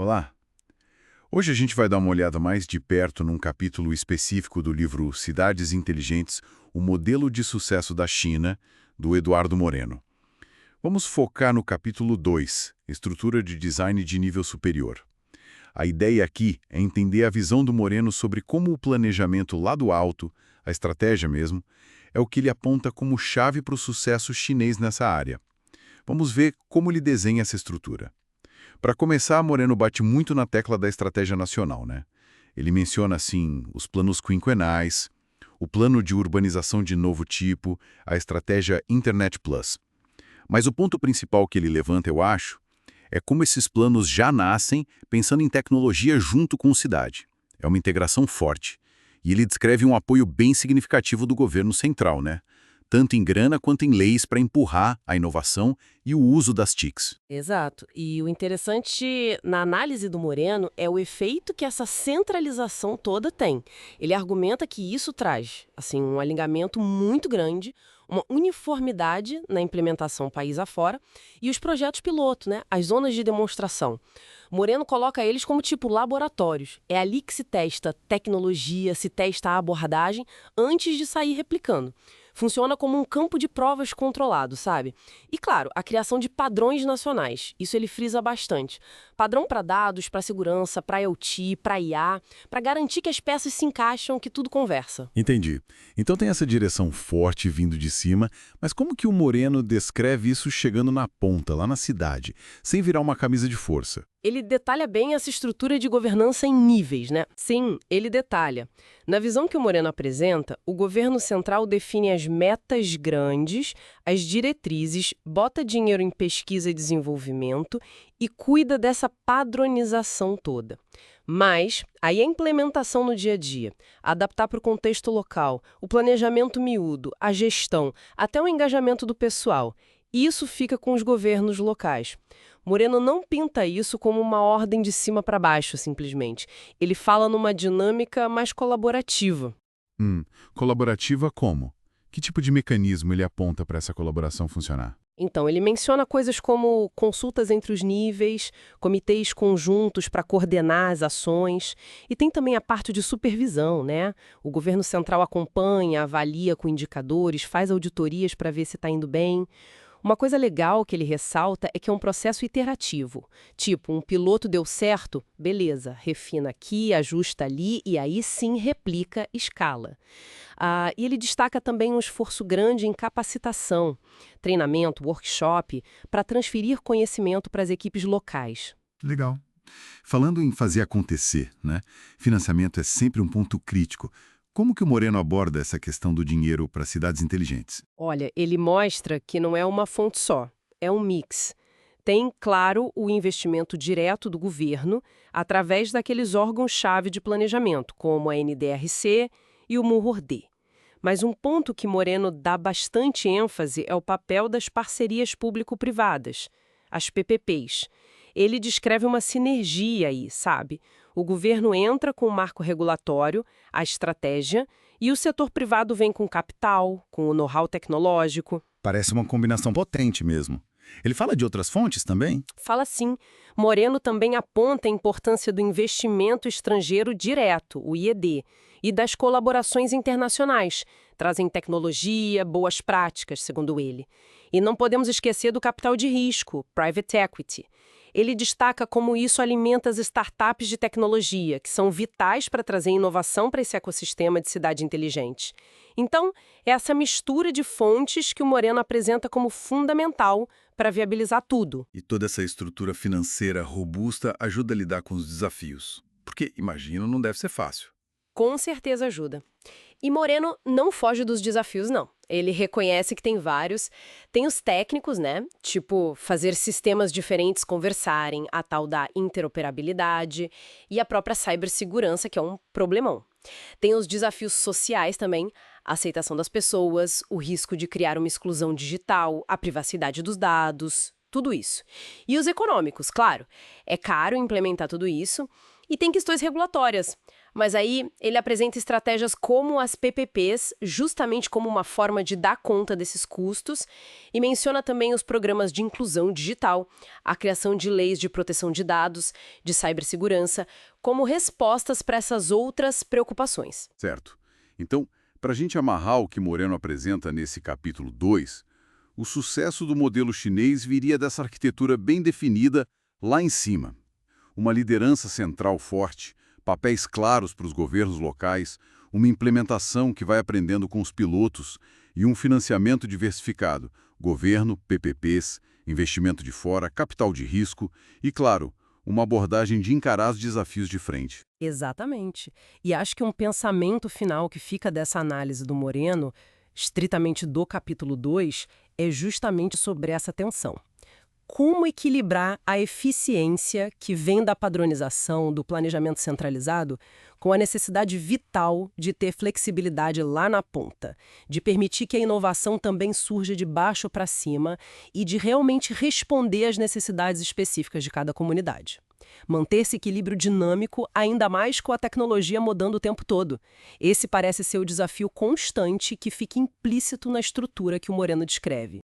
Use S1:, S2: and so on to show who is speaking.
S1: Olá! Hoje a gente vai dar uma olhada mais de perto num capítulo específico do livro Cidades Inteligentes, o modelo de sucesso da China, do Eduardo Moreno. Vamos focar no capítulo 2, Estrutura de Design de Nível Superior. A ideia aqui é entender a visão do Moreno sobre como o planejamento lá do alto, a estratégia mesmo, é o que ele aponta como chave para o sucesso chinês nessa área. Vamos ver como ele desenha essa estrutura. Para começar, Moreno bate muito na tecla da estratégia nacional, né? Ele menciona, assim, os planos quinquenais, o plano de urbanização de novo tipo, a estratégia Internet Plus. Mas o ponto principal que ele levanta, eu acho, é como esses planos já nascem pensando em tecnologia junto com cidade. É uma integração forte. E ele descreve um apoio bem significativo do governo central, né? Tanto em grana quanto em leis para empurrar a inovação e o uso das TICs.
S2: Exato. E o interessante na análise do Moreno é o efeito que essa centralização toda tem. Ele argumenta que isso traz, assim, um alinhamento muito grande, uma uniformidade na implementação país afora e os projetos piloto, né? As zonas de demonstração. Moreno coloca eles como tipo laboratórios. É ali que se testa tecnologia, se testa a abordagem antes de sair replicando. Funciona como um campo de provas controlado, sabe? E claro, a criação de padrões nacionais. Isso ele frisa bastante. Padrão para dados, para segurança, para IoT, para IA, para garantir que as peças se encaixam, que tudo conversa.
S1: Entendi. Então tem essa direção forte vindo de cima, mas como que o Moreno descreve isso chegando na ponta, lá na cidade, sem virar uma camisa de força?
S2: Ele detalha bem essa estrutura de governança em níveis, né? Sim, ele detalha. Na visão que o Moreno apresenta, o governo central define as metas grandes, as diretrizes, bota dinheiro em pesquisa e desenvolvimento e cuida dessa padronização toda. Mas, aí a implementação no dia a dia, adaptar para o contexto local, o planejamento miúdo, a gestão, até o engajamento do pessoal, isso fica com os governos locais. Moreno não pinta isso como uma ordem de cima para baixo, simplesmente. Ele fala numa dinâmica mais colaborativa.
S1: Colaborativa como? Que tipo de mecanismo ele aponta para essa colaboração funcionar?
S2: Então, ele menciona coisas como consultas entre os níveis, comitês conjuntos para coordenar as ações, e tem também a parte de supervisão, né? O governo central acompanha, avalia com indicadores, faz auditorias para ver se está indo bem. Uma coisa legal que ele ressalta é que é um processo iterativo. Tipo, um piloto deu certo, beleza, refina aqui, ajusta ali e aí sim replica, escala. E ele destaca também um esforço grande em capacitação, treinamento, workshop, para transferir conhecimento para as equipes locais.
S1: Legal. Falando em fazer acontecer, né? Financiamento é sempre um ponto crítico. Como que o Moreno aborda essa questão do dinheiro para cidades inteligentes?
S2: Olha, ele mostra que não é uma fonte só, é um mix. Tem, claro, o investimento direto do governo através daqueles órgãos-chave de planejamento, como a NDRC e o MURD. Mas um ponto que Moreno dá bastante ênfase é o papel das parcerias público-privadas, as PPPs. Ele descreve uma sinergia aí, sabe? O governo entra com o marco regulatório, a estratégia, e o setor privado vem com capital, com o know-how tecnológico.
S1: Parece uma combinação potente mesmo. Ele fala de outras fontes também?
S2: Fala sim. Moreno também aponta a importância do investimento estrangeiro direto, o IED, e das colaborações internacionais. Trazem tecnologia, boas práticas, segundo ele. E não podemos esquecer do capital de risco, private equity. Ele destaca como isso alimenta as startups de tecnologia, que são vitais para trazer inovação para esse ecossistema de cidade inteligente. Então, é essa mistura de fontes que o Moreno apresenta como fundamental para viabilizar tudo.
S1: E toda essa estrutura financeira robusta ajuda a lidar com os desafios. Porque, imagino, não deve ser fácil.
S2: Com certeza ajuda. E Moreno não foge dos desafios, não. Ele reconhece que tem vários. Tem os técnicos, né? Tipo, fazer sistemas diferentes conversarem, a tal da interoperabilidade, e a própria cibersegurança, que é um problemão. Tem os desafios sociais também, a aceitação das pessoas, o risco de criar uma exclusão digital, a privacidade dos dados, tudo isso. E os econômicos, claro. É caro implementar tudo isso. E tem questões regulatórias. Mas aí ele apresenta estratégias como as PPPs, justamente como uma forma de dar conta desses custos, e menciona também os programas de inclusão digital, a criação de leis de proteção de dados, de cibersegurança, como respostas para essas outras preocupações.
S1: Certo. Então, para a gente amarrar o que Moreno apresenta nesse capítulo 2, o sucesso do modelo chinês viria dessa arquitetura bem definida lá em cima. Uma liderança central forte, papéis claros para os governos locais, uma implementação que vai aprendendo com os pilotos e um financiamento diversificado, governo, PPPs, investimento de fora, capital de risco e, claro, uma abordagem de encarar os desafios de frente.
S2: Exatamente. E acho que um pensamento final que fica dessa análise do Moreno, estritamente do capítulo 2, é justamente sobre essa tensão. Como equilibrar a eficiência que vem da padronização, do planejamento centralizado, com a necessidade vital de ter flexibilidade lá na ponta, de permitir que a inovação também surja de baixo para cima e de realmente responder às necessidades específicas de cada comunidade. Manter esse equilíbrio dinâmico, ainda mais com a tecnologia mudando o tempo todo. Esse parece ser o desafio constante que fica implícito na estrutura que o Moreno descreve.